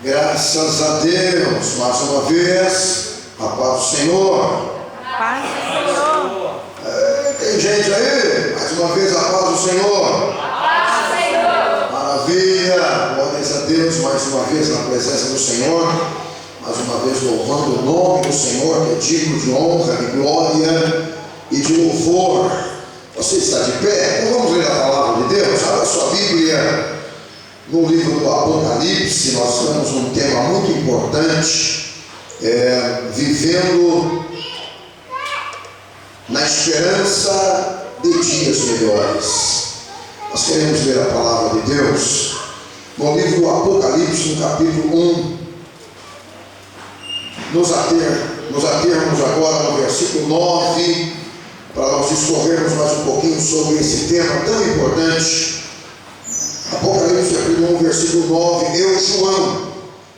Graças a Deus, mais uma vez, a paz do Senhor. Paz do Senhor. Tem gente aí? Mais uma vez, a paz do Senhor. Paz do Senhor. Maravilha, glórias a Deus, mais uma vez na presença do Senhor. Mais uma vez louvando o nome do Senhor, que é digno de honra, de glória e de louvor. Você está de pé? Então vamos ler a palavra de Deus. Abra a sua Bíblia. No livro do Apocalipse, nós temos um tema muito importante, vivendo na esperança de dias melhores. Nós queremos ler a palavra de Deus no livro do Apocalipse, no capítulo 1. Nos atermos agora no versículo 9, para nós discorrermos mais um pouquinho sobre esse tema tão importante. Apocalipse capítulo 1, versículo 9. Eu, João,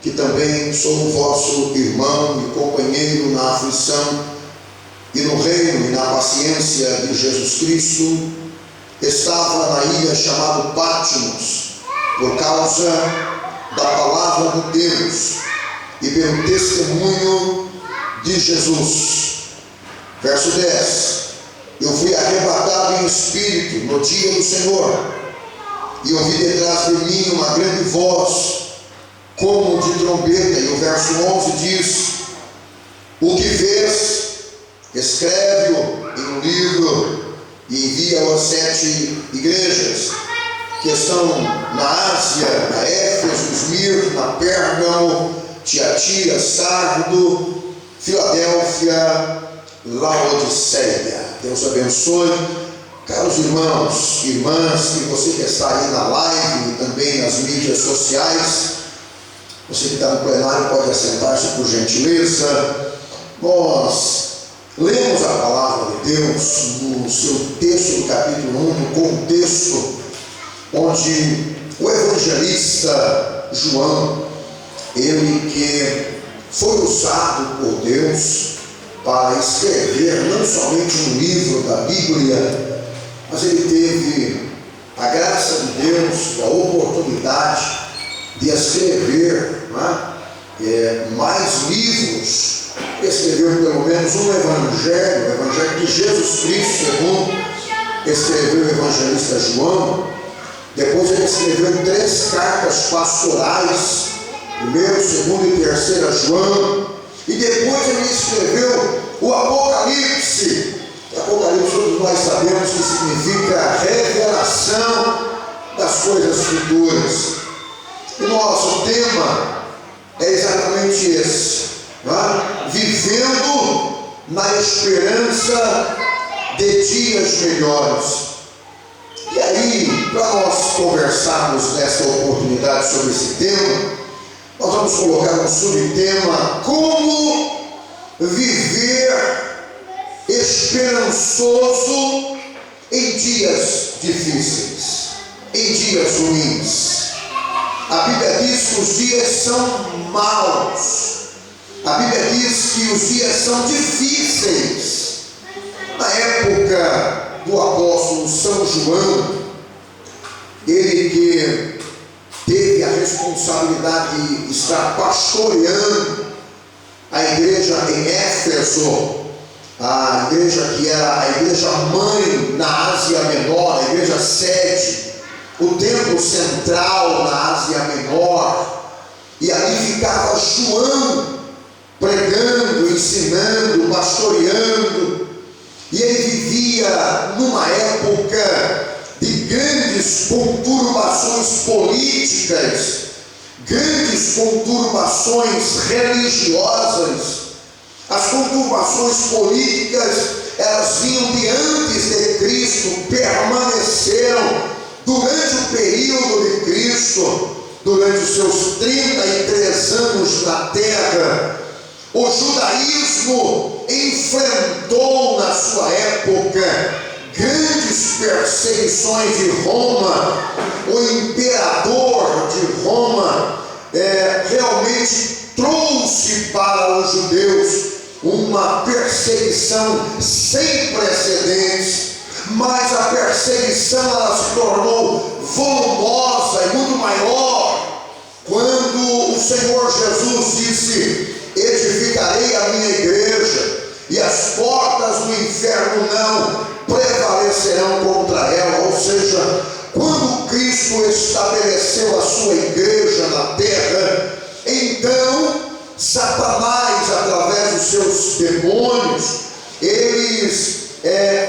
que também sou o vosso irmão e companheiro na aflição e no reino e na paciência de Jesus Cristo, estava na ilha chamada Patmos, por causa da palavra de Deus e pelo testemunho de Jesus. Verso 10. Eu fui arrebatado em espírito no dia do Senhor, e ouvi detrás de mim uma grande voz, como de trombeta. E o verso 11 diz: o que vês, escreve-o em um livro e envia-o às 7 igrejas que estão na Ásia, na Éfeso, Esmirna, Pérgamo, Tiatira, Sardo, Filadélfia, Laodiceia. Deus abençoe. Caros irmãos e irmãs, e você que está aí na live e também nas mídias sociais, você que está no plenário pode assentar-se por gentileza. Nós lemos a palavra de Deus no seu texto do capítulo 1, no contexto onde o evangelista João, ele que foi usado por Deus para escrever não somente um livro da Bíblia, mas ele teve a graça de Deus, a oportunidade de escrever mais livros. Escreveu pelo menos um evangelho, o evangelho de Jesus Cristo, segundo escreveu o evangelista João. Depois ele escreveu 3 cartas pastorais, 1ª, 2ª e 3ª João. E depois ele escreveu o Apocalipse. Apocalipse, todos nós sabemos que significa a revelação das coisas futuras. E nosso tema é exatamente esse, vivendo na esperança de dias melhores. E aí, para nós conversarmos nessa oportunidade sobre esse tema, nós vamos colocar um subtema: como viver esperançoso em dias difíceis, em dias ruins. A Bíblia diz que os dias são maus. A Bíblia diz que os dias são difíceis. Na época do apóstolo São João, ele que teve a responsabilidade de estar pastoreando a igreja em Éfeso, a igreja que era a igreja mãe na Ásia Menor, a igreja sede, o templo central na Ásia Menor, e ali ficava João pregando, ensinando, pastoreando, e ele vivia numa época de grandes conturbações políticas, grandes conturbações religiosas. As conturbações políticas, elas vinham de antes de Cristo, permaneceram durante o período de Cristo, durante os seus 33 anos na terra. O judaísmo enfrentou na sua época grandes perseguições de Roma. O imperador de Roma realmente trouxe para os judeus uma perseguição sem precedentes, mas a perseguição ela se tornou volumosa e muito maior quando os Senhor Jesus disse: edificarei a minha igreja, e as portas do inferno não prevalecerão contra ela. Ou seja, quando Cristo estabeleceu a sua igreja na terra, então Satanás, através dos seus demônios, eles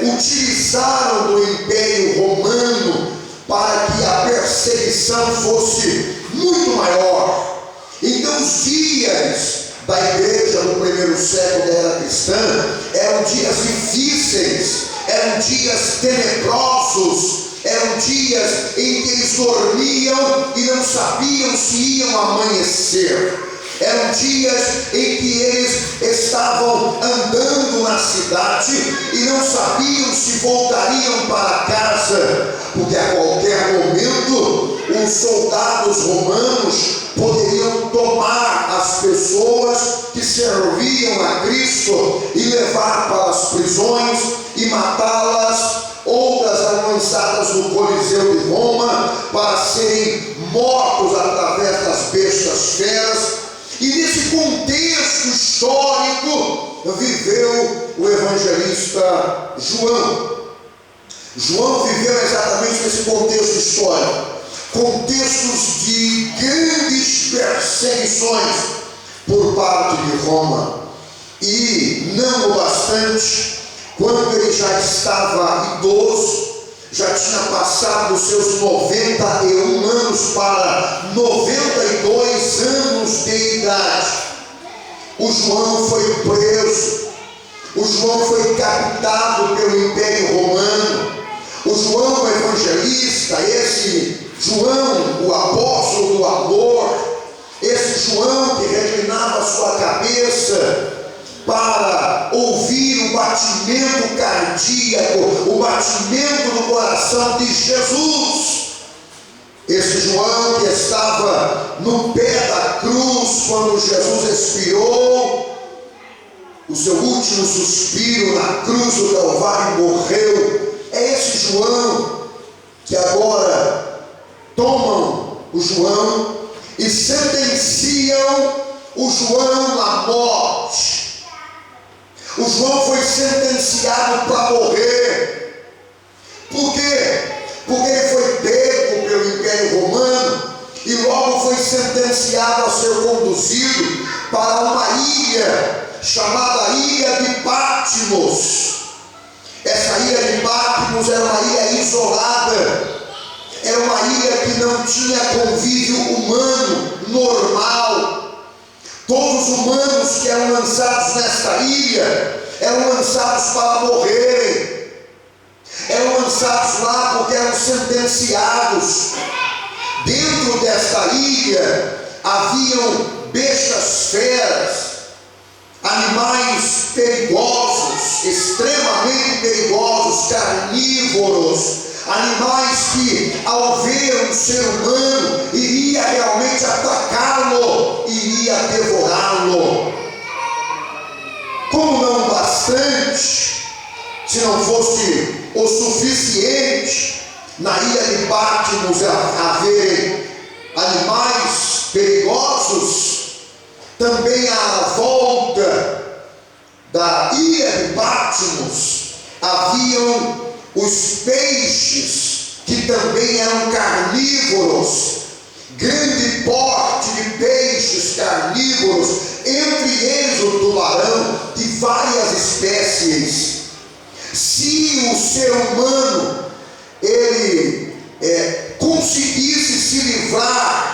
utilizaram do Império Romano para que a perseguição fosse muito maior. Então os dias da igreja no primeiro século da era cristã eram dias difíceis, eram dias tenebrosos, eram dias em que eles dormiam e não sabiam se iam amanhecer. Eram dias em que eles estavam andando na cidade e não sabiam se voltariam para casa, porque a qualquer momento os soldados romanos poderiam tomar as pessoas que serviam a Cristo e levar para as prisões e matá-las. Outras eram lançadas no Coliseu de Roma para serem mortos através das bestas feras. E nesse contexto histórico viveu o evangelista João. João viveu exatamente nesse contexto histórico, contextos de grandes perseguições por parte de Roma. E não o bastante, quando ele já estava idoso, já tinha passado os seus 91 anos para 92 anos de idade, o João foi preso, o João foi captado pelo Império Romano. O João, o evangelista, esse João, o apóstolo do amor, esse João que reclinava sua cabeça para ouvir o batimento cardíaco, o batimento do coração de Jesus. Esse João que estava no pé da cruz quando Jesus expirou o seu último suspiro na cruz do Calvário, morreu. É esse João que agora tomam o João e sentenciam o João à morte. O João foi sentenciado para morrer. Por quê? Porque ele foi pego pelo Império Romano e logo foi sentenciado a ser conduzido para uma ilha chamada Ilha de Patmos. Essa ilha de Patmos era uma ilha isolada, era uma ilha que não tinha convívio humano normal. Todos os humanos que eram lançados nesta ilha eram lançados para morrerem, eram lançados lá porque eram sentenciados. Dentro desta ilha haviam bestas feras, animais perigosos, extremamente perigosos, carnívoros, animais que ao ver um ser humano iria realmente atacá-lo, iria devorá-lo. Como não bastante, se não fosse o suficiente na ilha de Patmos haver animais perigosos, também à volta da ilha de Patmos haviam os peixes, que também eram carnívoros, grande porte de peixes carnívoros, entre eles o tubarão, de várias espécies. Se o ser humano ele conseguisse se livrar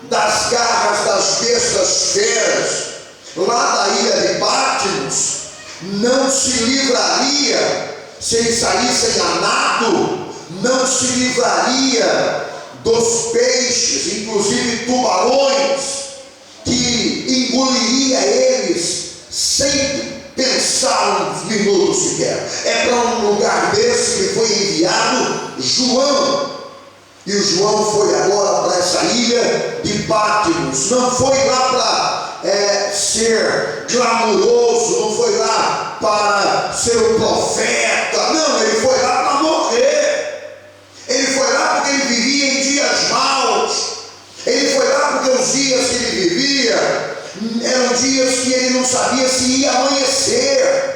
das garras das bestas feras lá da ilha de Patmos, não se livraria, se eles saíssem a nado, não se livraria dos peixes, inclusive tubarões, que engoliria eles sem pensar uns minutos sequer. É para um lugar desse que foi enviado João. E o João foi agora para essa ilha de Patmos. Não foi lá para ser glamuroso, não foi lá para ser um profeta. Não, ele foi lá para morrer. Ele foi lá porque ele vivia em dias maus. Ele foi lá porque os dias que ele vivia dias que ele não sabia se ia amanhecer.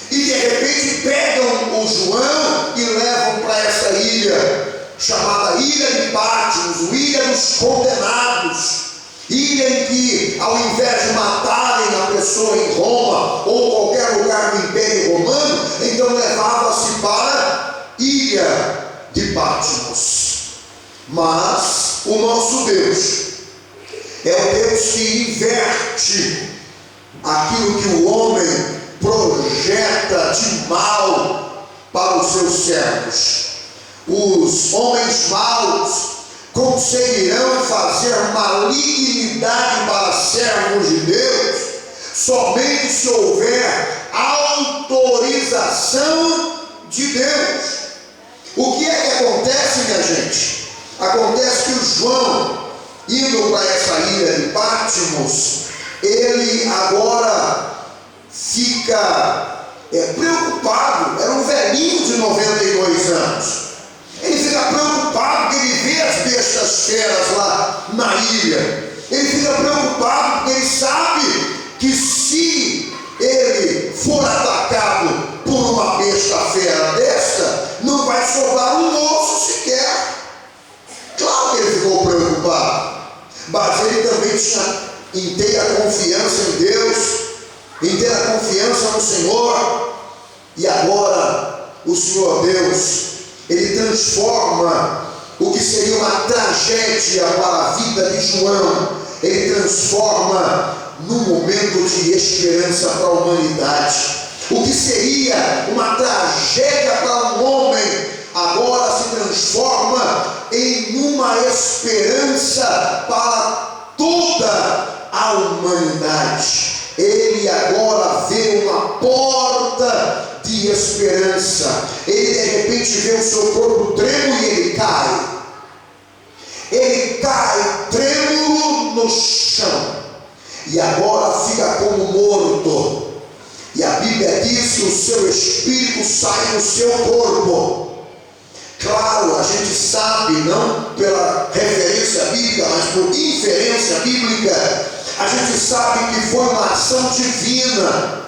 E de repente pegam o João e levam para essa ilha, chamada Ilha de Patmos, Ilha dos Condenados. Ilha em que, ao invés de matarem a pessoa em Roma ou qualquer lugar do Império Romano, então levava-se para Ilha de Patmos. Mas o nosso Deus é o Deus que inverte aquilo que o homem projeta de mal para os seus servos. Os homens maus conseguirão fazer malignidade para servos de Deus somente se houver autorização de Deus. O que é que acontece, minha gente? Acontece que o João, indo para essa ilha de Patmos, ele agora fica preocupado. Era um velhinho de 92 anos. Ele fica preocupado porque ele vê as bestas feras lá na ilha. Ele fica preocupado porque ele sabe que se ele for atacado por uma besta fera desta, não vai sobrar um osso sequer. Claro que ele ficou preocupado, mas ele também tinha inteira confiança em Deus, inteira confiança no Senhor. E agora o Senhor Deus, ele transforma o que seria uma tragédia para a vida de João, ele transforma num momento de esperança para a humanidade. O que seria uma tragédia para um homem, agora se transforma em uma esperança para toda a humanidade. Ele agora vê uma porta de esperança. Ele de repente vê o seu corpo trêmulo e ele cai. Ele cai trêmulo no chão. E agora fica como morto. E a Bíblia diz que o seu espírito sai do seu corpo. Claro, a gente sabe, não pela referência bíblica, mas por inferência bíblica, a gente sabe que foi uma ação divina.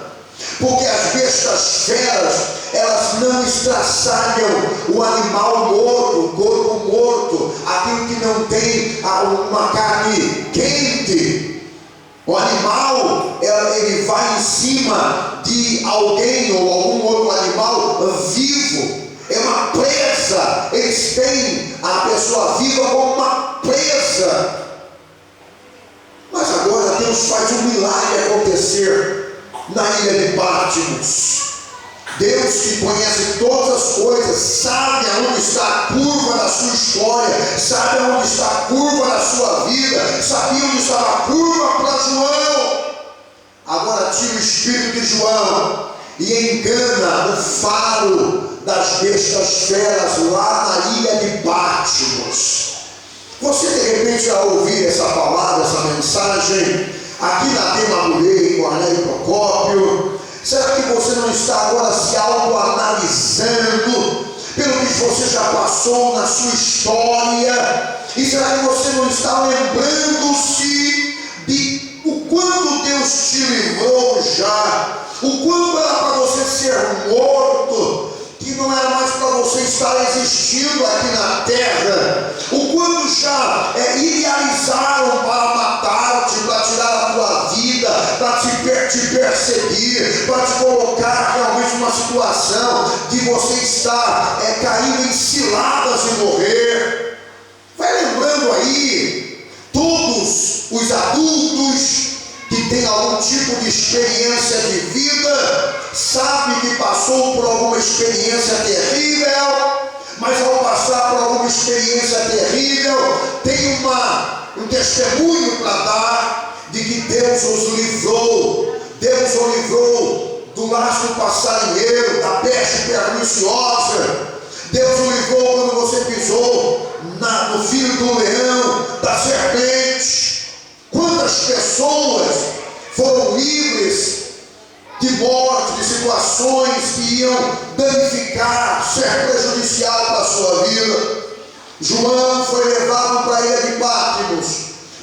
Porque as bestas feras, elas não estraçalham o animal morto, o corpo morto, aquilo que não tem uma carne quente. O animal, ele vai em cima de alguém ou algum outro animal vivo. É uma presa. Eles têm a pessoa viva como uma presa. Mas agora Deus faz um milagre acontecer na ilha de Patmos. Deus, que conhece todas as coisas, sabe aonde está a curva da sua história, sabe aonde está a curva da sua vida, sabia onde estava a curva para João. Agora tira o espírito de João e engana o faro das bestas feras lá na ilha de Patmos. Você de repente, ao ouvir essa palavra, essa mensagem, aqui na Tema Mulher, Cornélio Procópio, será que você não está agora se autoanalisando pelo que você já passou na sua história? E será que você não está lembrando-se de o quanto Deus te livrou já? O quanto era para você ser morto, que não era mais para você estar existindo aqui na terra? O quanto já idealizaram para matar-te, para tirar a tua vida, para te perseguir, para te colocar realmente numa situação de você estar caindo em ciladas e morrer? Vai lembrando aí, todos os adultos que tem algum tipo de experiência de vida, sabe que passou por alguma experiência terrível, mas ao passar por alguma experiência terrível, tem um testemunho para dar de que Deus os livrou. Deus o livrou do laço passarinheiro, da peste perniciosa. Deus o livrou quando você pisou no filho do leão, da serpente. Quantas pessoas foram livres de morte, de situações que iam danificar, ser prejudicial para a sua vida? João foi levado para a ilha de Patmos,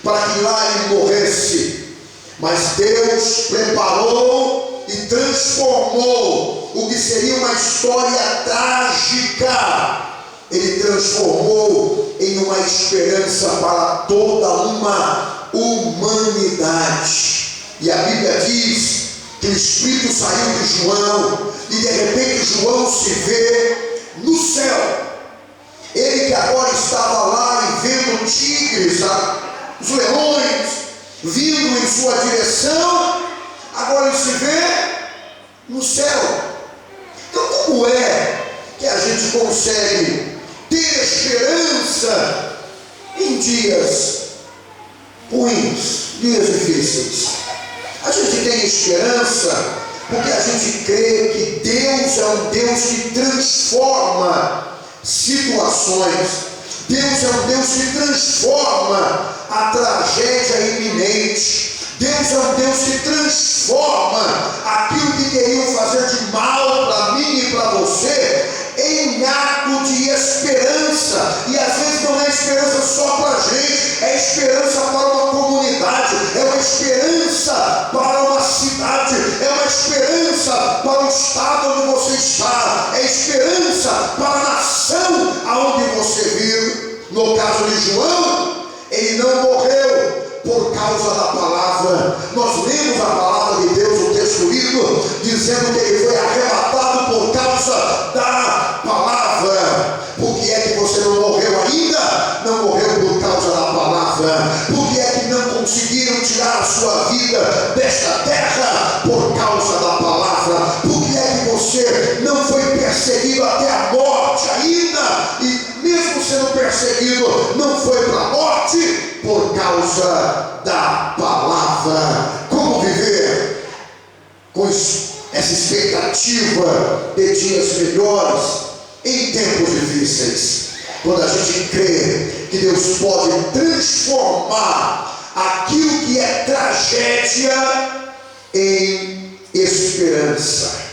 para que lá ele morresse. Mas Deus preparou e transformou o que seria uma história trágica. Ele transformou em uma esperança para toda uma humanidade. E a Bíblia diz que o Espírito saiu de João e de repente João se vê no céu. Ele que agora estava lá e vendo tigres, os leões vindo em sua direção, agora ele se vê no céu. Então como é que a gente consegue ter esperança em dias ruins, dias difíceis? A gente tem esperança porque a gente crê que Deus é um Deus que transforma situações. Deus é um Deus que transforma a tragédia iminente. Deus é um Deus que transforma aquilo que queriam fazer de mal para mim e para você em ato de esperança. E às vezes não é esperança só para a gente, é esperança para uma comunidade, é uma esperança para uma cidade, é uma esperança para o estado onde você está, é esperança para a nação aonde você vive. No caso de João, ele não morreu por causa da palavra. Nós lemos a palavra de Deus, o texto lido, dizendo que ele foi arrebatado por causa da palavra. Por que é que você não morreu ainda? Não morreu por causa da palavra. Por que é que não conseguiram tirar a sua vida desta terra? Por causa da palavra. Por que é que você não foi perseguido até a morte ainda? E mesmo sendo perseguido, não foi para a morte? Por causa da palavra. Como viver com essa expectativa de dias melhores em tempos difíceis? Quando a gente crê que Deus pode transformar aquilo que é tragédia em esperança.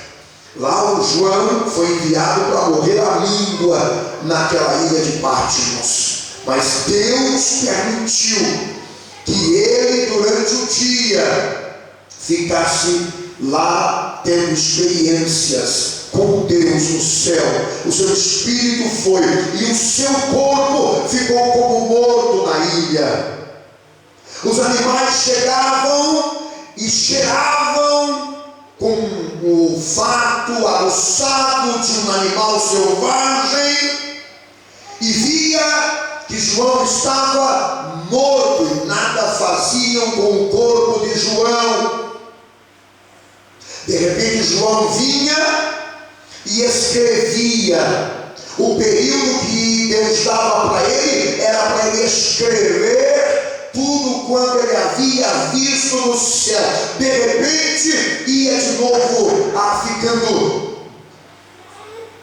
Lá o João foi enviado para morrer à míngua naquela ilha de Patmos. Mas Deus permitiu que ele durante o dia ficasse lá tendo experiências com Deus no céu. O seu espírito foi e o seu corpo ficou como morto na ilha. Os animais chegavam e cheiravam com o olfato aguçado de um animal selvagem e via que João estava morto e nada faziam com o corpo de João. De repente João vinha e escrevia. O período que Deus dava para ele era para ele escrever tudo quanto ele havia visto no céu. De repente ia de novo ficando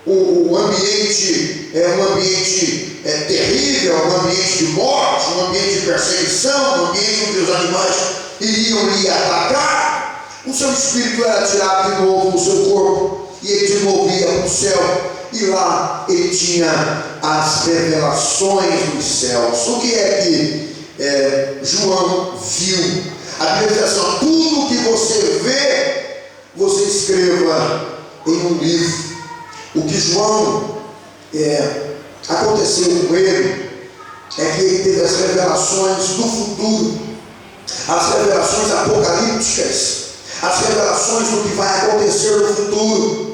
o ambiente um ambiente terrível, um ambiente de morte, um ambiente de perseguição, um ambiente onde os animais iriam lhe atacar. O seu espírito era tirado de novo do seu corpo e ele de novo ia para o céu, e lá ele tinha as revelações dos céus. O que é que João viu? A Bíblia diz assim: tudo que você vê, você escreva em um livro. O que João aconteceu com ele é que ele teve as revelações do futuro, as revelações apocalípticas, as revelações do que vai acontecer no futuro.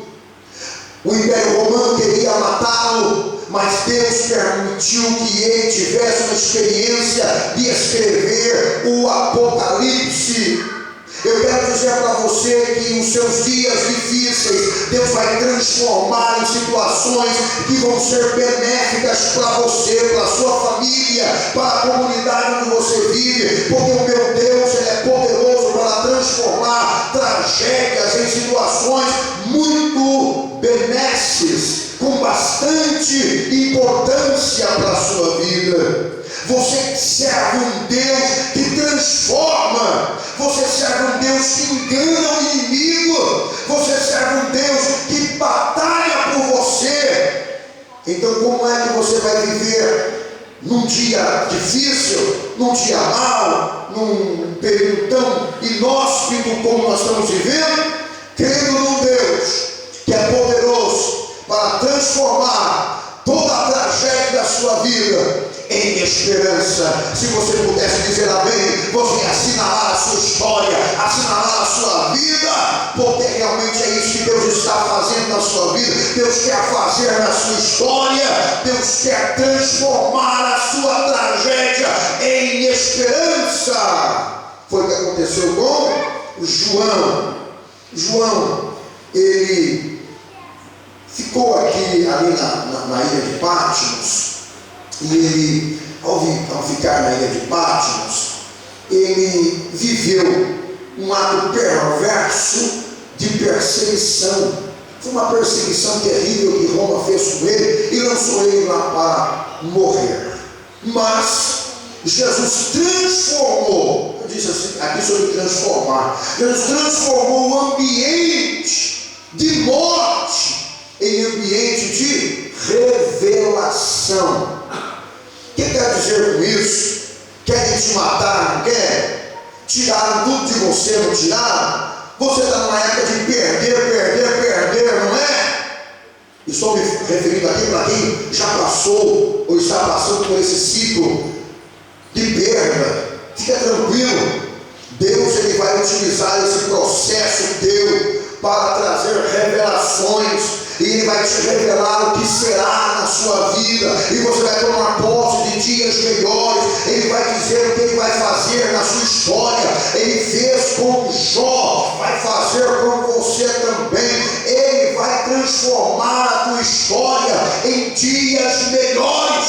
O Império Romano queria matá-lo, mas Deus permitiu que ele tivesse uma experiência de escrever o Apocalipse. Eu quero dizer para você que os seus dias difíceis, Deus vai transformar em situações que vão ser benéficas para você, para a sua família, para a comunidade onde você vive, porque o meu Deus, Ele é poderoso para transformar tragédias em situações muito benéficas, com bastante importância para a sua vida. Você serve um Deus que transforma. Você serve um Deus que engana o inimigo. Você serve um Deus que batalha por você. Então como é que você vai viver num dia difícil, num dia mau, num período tão inóspito como nós estamos vivendo, crendo num Deus que é poderoso para transformar toda a tragédia da sua vida em esperança. Se você pudesse dizer amém, você assinalar a sua história, assinalar a sua vida, porque realmente é isso que Deus está fazendo na sua vida. Deus quer fazer na sua história, Deus quer transformar a sua tragédia em esperança. Foi o que aconteceu com João. João, ele ficou ali na ilha de Patmos. E ele, ao ficar na ilha de Patmos, ele viveu um ato perverso de perseguição. Foi uma perseguição terrível que Roma fez com ele e lançou ele lá para morrer. Mas Jesus transformou, eu disse assim, aqui sobre transformar, Jesus transformou o ambiente de morte em ambiente de revelação. O que quer dizer com isso? Querem te matar, não quer? Tiraram tudo de você, não tiraram? Você está numa época de perder, não é? Estou me referindo aqui para quem já passou ou está passando por esse ciclo de perda. Fica tranquilo, Deus ele vai utilizar esse processo teu para trazer revelações. E Ele vai te revelar o que será na sua vida. E você vai tomar posse de dias melhores. Ele vai dizer o que Ele vai fazer na sua história. Ele fez com Jó, vai fazer com você também. Ele vai transformar a tua história em dias melhores.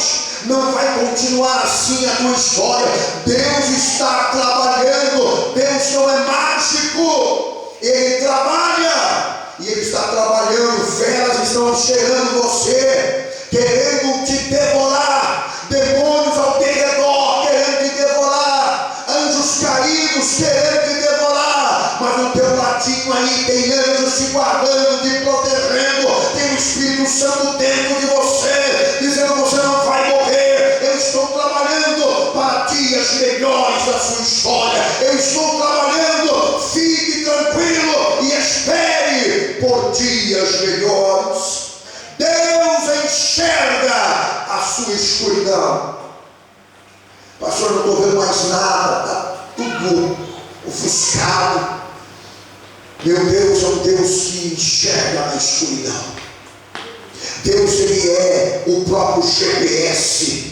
Não vai continuar assim a tua história. Deus está trabalhando. Deus não é mágico. Ele trabalha. E Ele está trabalhando, feras estão cheirando você, querendo te devorar, demônios ao teu redor, querendo te devorar, anjos caídos, querendo te devorar, mas no teu ladinho aí tem anjos te guardando, te protegendo, tem o Espírito Santo dentro de você, dizendo você não vai morrer. Eu estou trabalhando para dias melhores da sua história, eu estou trabalhando, fique tranquilo e espere por dias melhores. Deus enxerga a sua escuridão. Pastor, não estou vendo mais nada, está tudo ofuscado. Meu Deus é um Deus que enxerga na escuridão. Deus, Ele é o próprio GPS.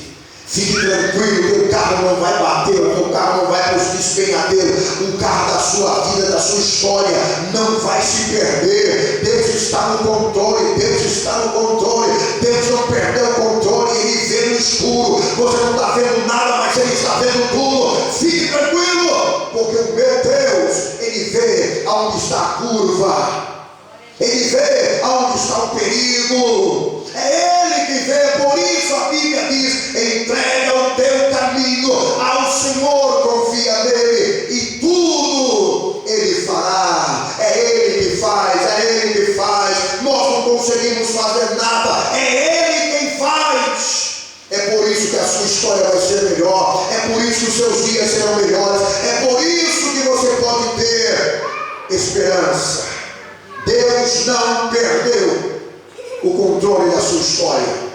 Fique tranquilo, teu carro não vai bater, o teu carro não vai para os despenhadeiros, o carro da sua vida, da sua história não vai se perder. Deus está no controle, Deus está no controle, Deus não perdeu o controle, Ele vê no escuro, você não está vendo nada, mas Ele está vendo tudo. Fique tranquilo, porque o meu Deus, Ele vê aonde está a curva, Ele vê aonde está o perigo. É Ele que vê, por isso a Bíblia diz: entrega o teu caminho ao Senhor, confia nele e tudo Ele fará. É Ele que faz, é Ele que faz. Nós não conseguimos fazer nada, é Ele quem faz. É por isso que a sua história vai ser melhor, é por isso que os seus dias serão melhores, é por isso que você pode ter esperança. Deus não perdeu o controle da sua história.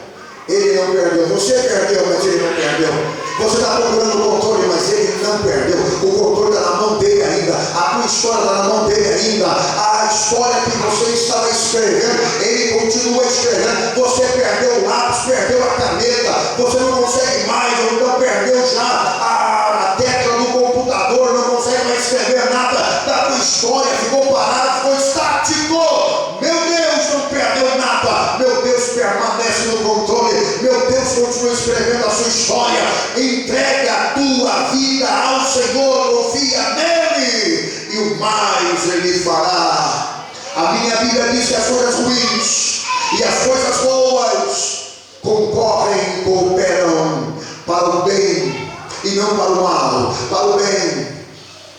Ele não perdeu. Você perdeu, mas Ele não perdeu. Você está procurando o controle, mas Ele não perdeu. O controle está na mão dele ainda. A tua história está na mão dele ainda. A história que você estava escrevendo, Ele continua escrevendo. Você perdeu o lápis, perdeu a caneta, você não consegue mais, ou então perdeu já a tecla do computador, não consegue mais escrever nada da tua história, ficou parado, ficou estático. Meu Deus não perdeu nada. Meu Deus permanece no controle. Meu Deus continua escrevendo a sua história. Entregue a tua vida ao Senhor, confia nele e o mais Ele fará. A minha Bíblia diz que as coisas ruins e as coisas boas concorrem e cooperam para o bem e não para o mal. Para o bem,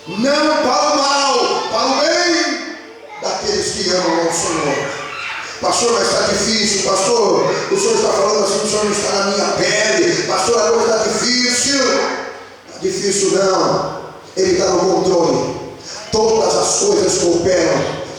não para o mal, para o bem daqueles que amam ao Senhor. Pastor, mas está difícil. Pastor, o Senhor está falando assim, o Senhor não está na minha pele. Pastor, a coisa está difícil. Está difícil não. Ele está no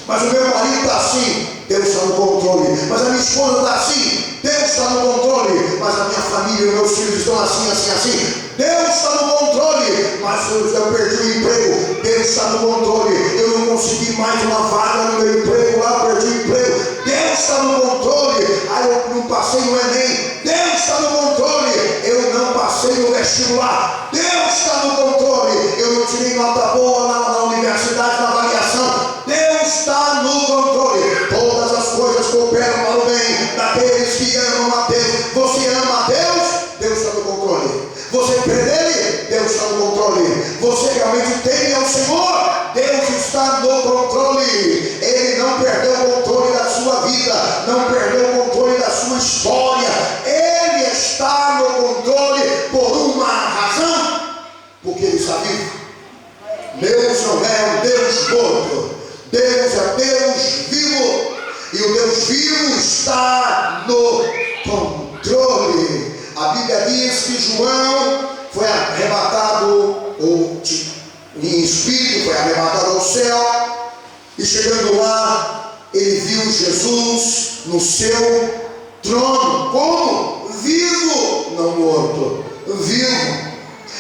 Mas o meu marido está assim, Deus está no controle. Mas a minha esposa está assim, Deus está no controle. Mas a minha família, meus filhos estão assim, assim, assim, Deus está no controle. Mas eu perdi o emprego, Deus está no controle. Eu não consegui mais uma vaga no meu emprego lá, perdi o emprego, Deus está no controle. Aí eu não passei no Enem, Deus está no controle. Eu não passei no vestibular, Deus está no controle. Eu não tirei nota boa na universidade, na avaliação, Deus está no controle. Todas as coisas cooperam para o bem daqueles que amam a Deus. Você ama a Deus, Deus está no controle. Você crê nele, Deus está no controle. Você realmente teme ao Senhor, Deus está no controle. Ele não perdeu o controle da sua vida, não perdeu o controle da sua história. Ele está no controle por uma razão, porque ele está vivo. Deus não é um Deus morto, Deus é Deus vivo, e o Deus vivo está no controle. A Bíblia diz que João foi arrebatado, ou em espírito, foi arrebatado ao céu, e chegando lá, ele viu Jesus no seu trono. Como? Vivo, não morto, vivo.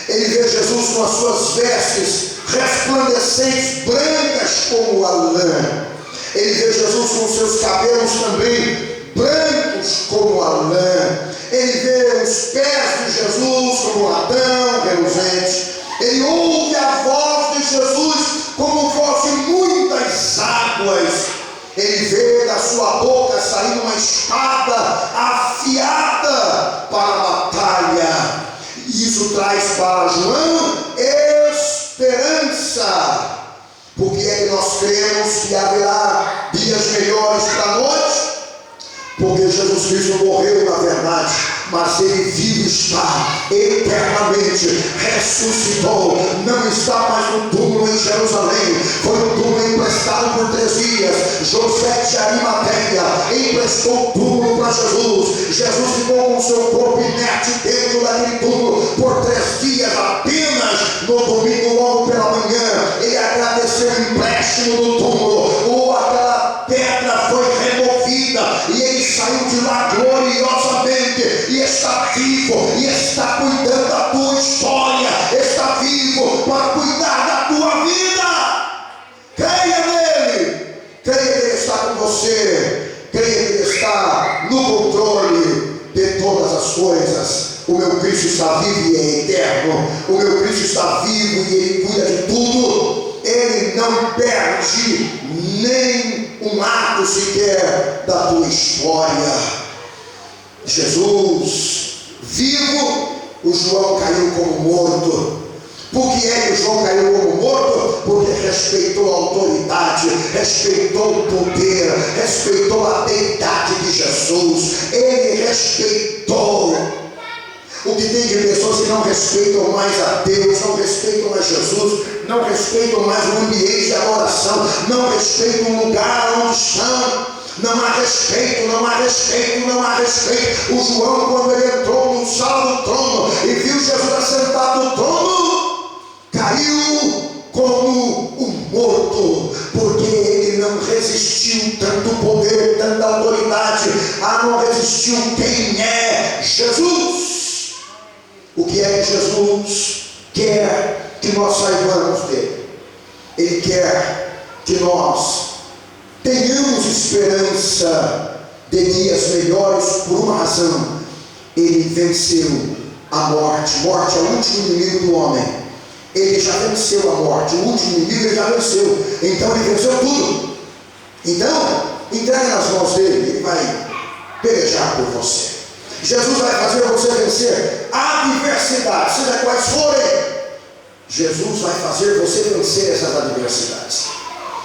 Ele vê Jesus com as suas vestes resplandecentes, brancas como a lã. Ele vê Jesus com seus cabelos também brancos como a lã. Ele vê os pés de Jesus como latão reluzente. Ele ouve a voz de Jesus como voz de muitas águas. Ele vê da sua boca sair uma espada afiada para a batalha. Isso traz para João esperança. Porque é que nós cremos que haverá dias melhores para nós? Porque Jesus Cristo morreu na verdade, mas ele vivo está eternamente, ressuscitou, não está mais no túmulo em Jerusalém, foi um túmulo emprestado por 3 dias. José de Arimateia emprestou o túmulo para Jesus. Jesus ficou com o seu corpo inerte dentro daquele túmulo por 3 dias apenas. No domingo, logo pela manhã, ele agradeceu o empréstimo do túmulo, ou aquela pedra foi removida, e ele saiu de lá gloriosamente, e está vivo, e está cuidando da tua história, está vivo para cuidar da tua vida. Creia nele, creia que ele está com você, creia que ele está no controle de todas as coisas. O meu Cristo está vivo e é eterno. O meu Cristo está vivo e ele cuida de tudo. Ele não perde nem um ato sequer da tua história. Jesus vivo, o João caiu como morto. Por que é que o João caiu como morto? Porque respeitou a autoridade, respeitou o poder, respeitou a deidade de Jesus. Ele respeitou. O que tem de pessoas que não respeitam mais a Deus, não respeitam mais Jesus, não respeitam mais o ambiente de adoração, não respeitam o lugar onde estão. Não há respeito, não há respeito, não há respeito. O João, quando ele entrou no sala do trono e viu Jesus assentado no trono, caiu como um morto, porque ele não resistiu tanto poder, tanta autoridade. Não resistiu quem é Jesus. O que é que Jesus quer que nós saibamos dele? Ele quer que nós tenhamos esperança de dias melhores por uma razão. Ele venceu a morte. Morte é o último inimigo do homem. Ele já venceu a morte. O último inimigo ele já venceu. Então ele venceu tudo. Então, entregue nas mãos dele. Ele vai pelejar por você. Jesus vai fazer você vencer adversidades, seja quais forem. Jesus vai fazer você vencer essas adversidades.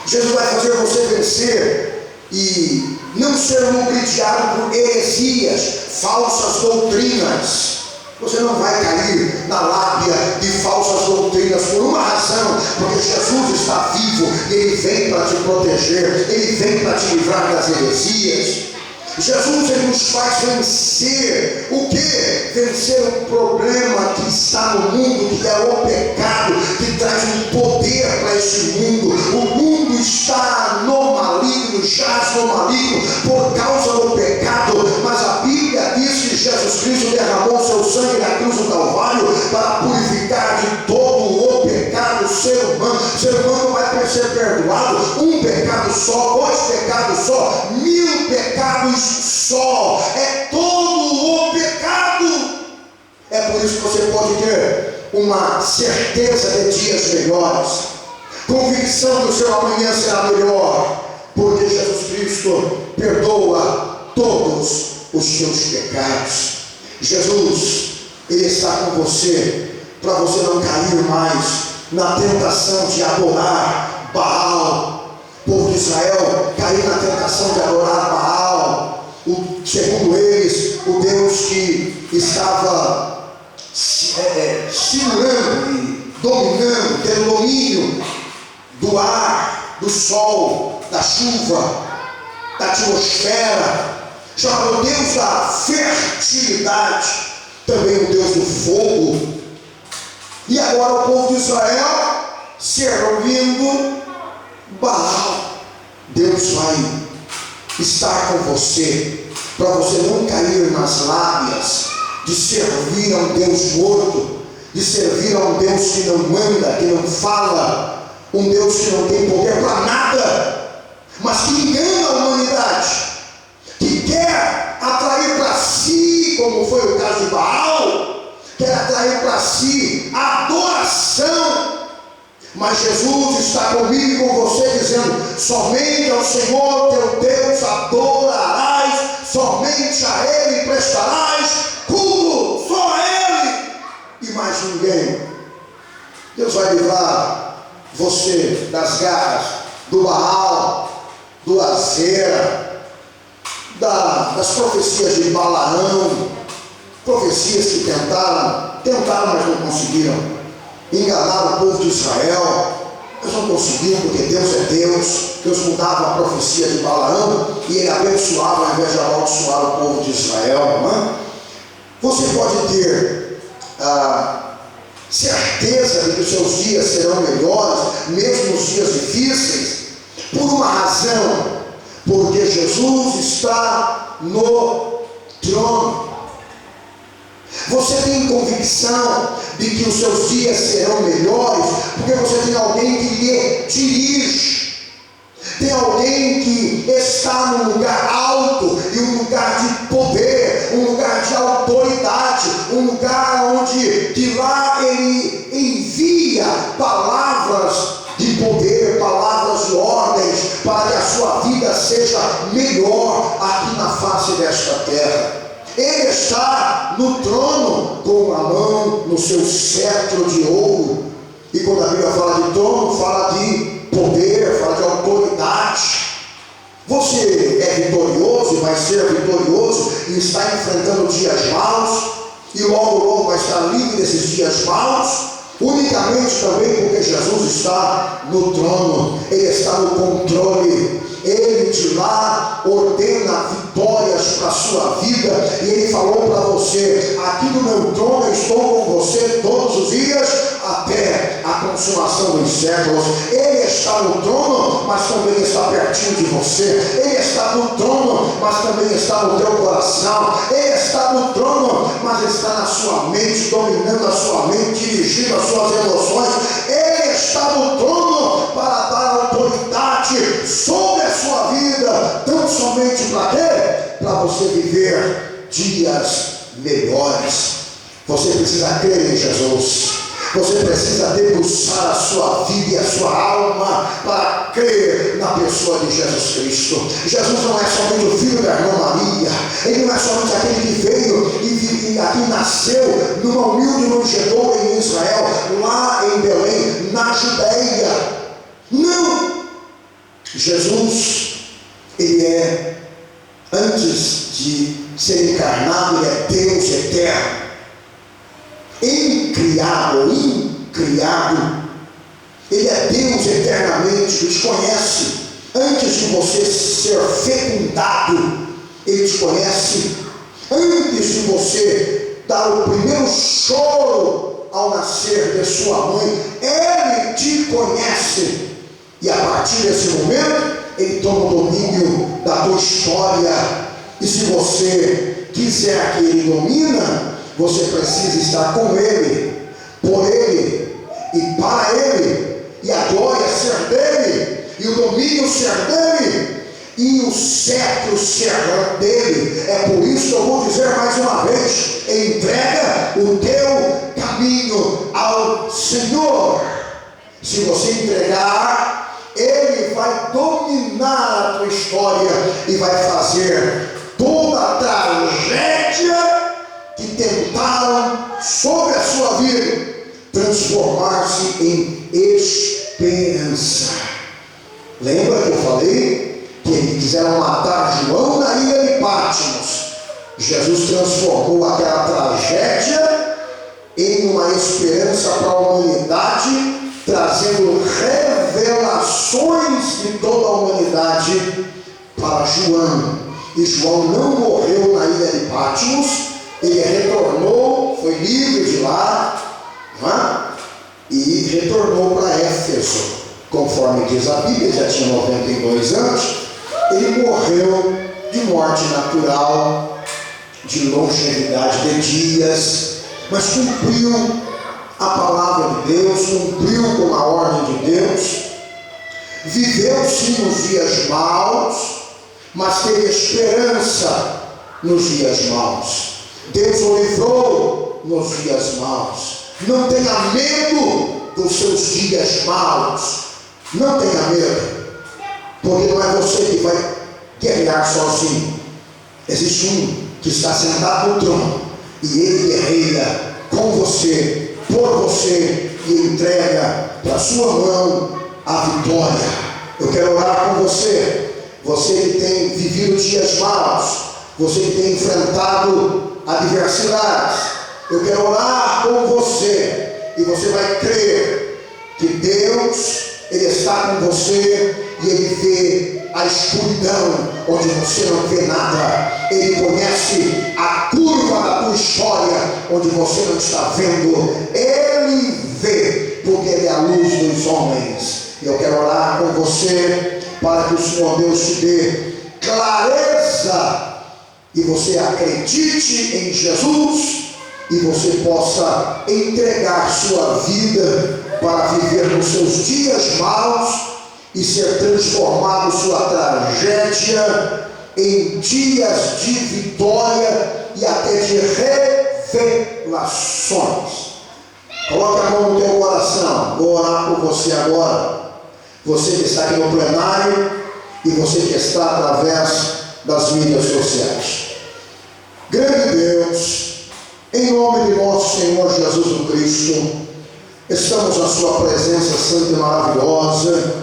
Jesus vai fazer você vencer e não ser lubrificado por heresias, falsas doutrinas. Você não vai cair na lábia de falsas doutrinas por uma razão, porque Jesus está vivo e ele vem para te proteger, ele vem para te livrar das heresias. Jesus ele nos faz vencer o que? Vencer o problema que está no mundo, que é o pecado, que traz um poder para esse mundo. O mundo está no maligno. ser humano vai ser perdoado. Um pecado só, 2 pecados só, 1000 pecados só. É todo o pecado. É por isso que você pode ter uma certeza de dias melhores, convicção que o seu amanhã será melhor, porque Jesus Cristo perdoa todos os seus pecados. Jesus, Ele está com você, para você não cair mais na tentação de adorar Baal. O povo de Israel caiu na tentação de adorar Baal, segundo eles, o Deus que estava segurando e dominando, tendo domínio do ar, do sol, da chuva, da atmosfera, chamado o Deus da fertilidade, também o Deus do fogo. E agora o povo de Israel servindo Baal. Deus vai estar com você, para você não cair nas lábias de servir a um Deus morto, de servir a um Deus que não anda, que não fala, um Deus que não tem poder para nada, mas que engana a humanidade, que quer atrair para si, como foi o caso de Baal, quer atrair para si adoração. Mas Jesus está comigo e com você, dizendo: somente ao Senhor teu Deus adorarás, somente a Ele prestarás culto, só a Ele e mais ninguém. Deus vai livrar você das garras do Baal, do Azera, das profecias de Balaão, profecias que tentaram, mas não conseguiram. Enganaram o povo de Israel, mas não conseguiram, porque Deus é Deus. Deus mudava a profecia de Balaão e Ele abençoava ao invés de amaldiçoar o povo de Israel, não é? Você pode ter certeza de que os seus dias serão melhores, mesmo os dias difíceis, por uma razão: porque Jesus está no trono. Você tem convicção de que os seus dias serão melhores, porque você tem alguém que lhe dirige, tem alguém que está num lugar alto, e um lugar de poder, um lugar de autoridade, um lugar onde de lá Ele envia palavras de poder, palavras de ordens, para que a sua vida seja melhor aqui na face desta terra. Ele está no trono, com uma mão no seu cetro de ouro. E quando a Bíblia fala de trono, fala de poder, fala de autoridade. Você é vitorioso e vai ser vitorioso, e está enfrentando dias maus, e logo vai estar livre desses dias maus, unicamente também porque Jesus está no trono. Ele está no controle. Ele de lá ordena vitórias para a sua vida, e Ele falou para você: aqui no meu trono eu estou com você todos os dias, até a consumação dos séculos. Ele está no trono, mas também está pertinho de você. Ele está no trono, mas também está no teu coração. Ele está no trono, mas está na sua mente, dominando a sua mente, dirigindo as suas emoções. Ele está no trono para dar autoridade sobre a sua vida, tão somente para quê? Para você viver dias melhores. Você precisa crer em Jesus. Você precisa debruçar a sua vida e a sua alma para crer na pessoa de Jesus Cristo. Jesus não é somente o filho da irmã Maria. Ele não é somente aquele que veio e aqui nasceu numa humilde manjedoura em Israel, lá em Belém, na Judeia. Não! Jesus, Ele é, antes de ser encarnado, Ele é Deus eterno, incriado. Ele é Deus eternamente, Ele te conhece antes de você ser fecundado. Ele te conhece antes de você dar o primeiro choro ao nascer de sua mãe. Ele te conhece, e a partir desse momento Ele toma o domínio da tua história. E se você quiser que Ele domina, você precisa estar com Ele, por Ele e para Ele. e a glória ser dele, e o domínio ser dele, e o cetro ser dele. É por isso que eu vou dizer mais uma vez: entrega o teu caminho ao Senhor. Se você entregar, Ele vai dominar a tua história e vai fazer toda a tragédia que tentaram sobre a sua vida transformar-se em esperança. Lembra que eu falei que eles quiseram matar João na ilha de Patmos? Jesus transformou aquela tragédia em uma esperança para a humanidade, trazendo revelações de toda a humanidade para João. E João não morreu na ilha de Patmos, ele retornou, foi livre de lá, e retornou para Éfeso. Conforme diz a Bíblia, já tinha 92 anos, ele morreu de morte natural, de longevidade de dias, mas cumpriu a palavra de Deus, cumpriu com a ordem de Deus, viveu sim nos dias maus, mas teve esperança nos dias maus. Deus o livrou nos dias maus. Não tenha medo dos seus dias maus. Não tenha medo, porque não é você que vai guerrear sozinho. Existe um que está sentado no trono, e ele guerreia com você, por você, e entrega para sua mão a vitória. Eu quero orar com você, você que tem vivido dias maus, você que tem enfrentado adversidades. Eu quero orar com você, e você vai crer que Deus, Ele está com você, e Ele vê a escuridão onde você não vê nada. Ele conhece a curva da tua história onde você não está vendo. Ele vê, porque Ele é a luz dos homens. Eu quero orar com você para que o Senhor Deus te dê clareza e você acredite em Jesus e você possa entregar sua vida para viver nos seus dias maus e ser transformado sua tragédia em dias de vitória e até de revelações. Coloque a mão no teu coração. Vou orar por você agora. Você que está aqui no plenário e você que está através das mídias sociais. Grande Deus, em nome de nosso Senhor Jesus Cristo, estamos na sua presença santa e maravilhosa,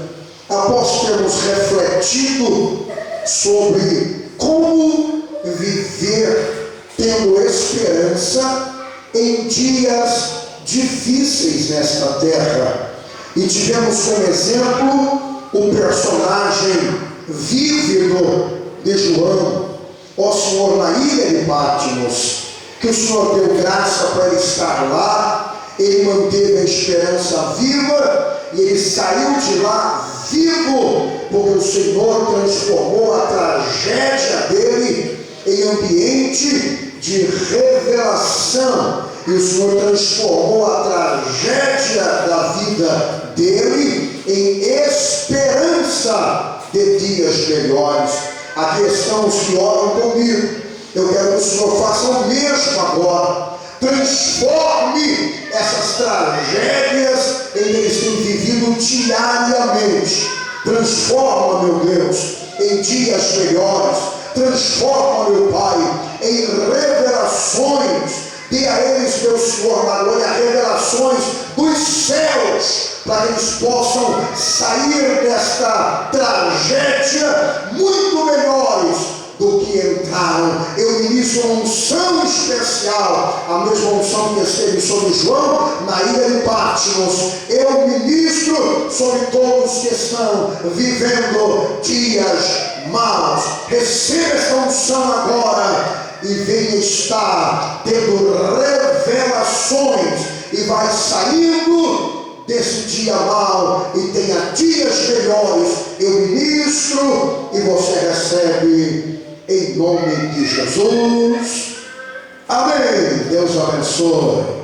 após termos refletido sobre como viver tendo esperança em dias difíceis nesta terra. E tivemos como exemplo o personagem vívido de João, ó Senhor, na ilha de Patmos, que o Senhor deu graça para ele estar lá. Ele manteve a esperança viva e ele saiu de lá vivo, porque o Senhor transformou a tragédia dele em ambiente de revelação, e o Senhor transformou a tragédia da vida dele em esperança de dias melhores. Aqui estão os que oram comigo. Eu quero que o Senhor faça o mesmo agora. Transforme essas tragédias em que eles têm vivido diariamente. Transforma, meu Deus, em dias melhores. Transforma, meu Pai, em revelações. Dê a eles, meu Senhor, na glória, revelações dos céus, para que eles possam sair desta tragédia muito melhores do que entraram. Eu ministro uma unção especial, a mesma unção que esteve sobre João na ilha de Patmos. Eu ministro sobre todos que estão vivendo dias maus. Receba esta unção agora e venha estar tendo revelações e vai saindo desse dia mau e tenha dias melhores. Eu ministro e você recebe em nome de Jesus. Amém. Deus abençoe.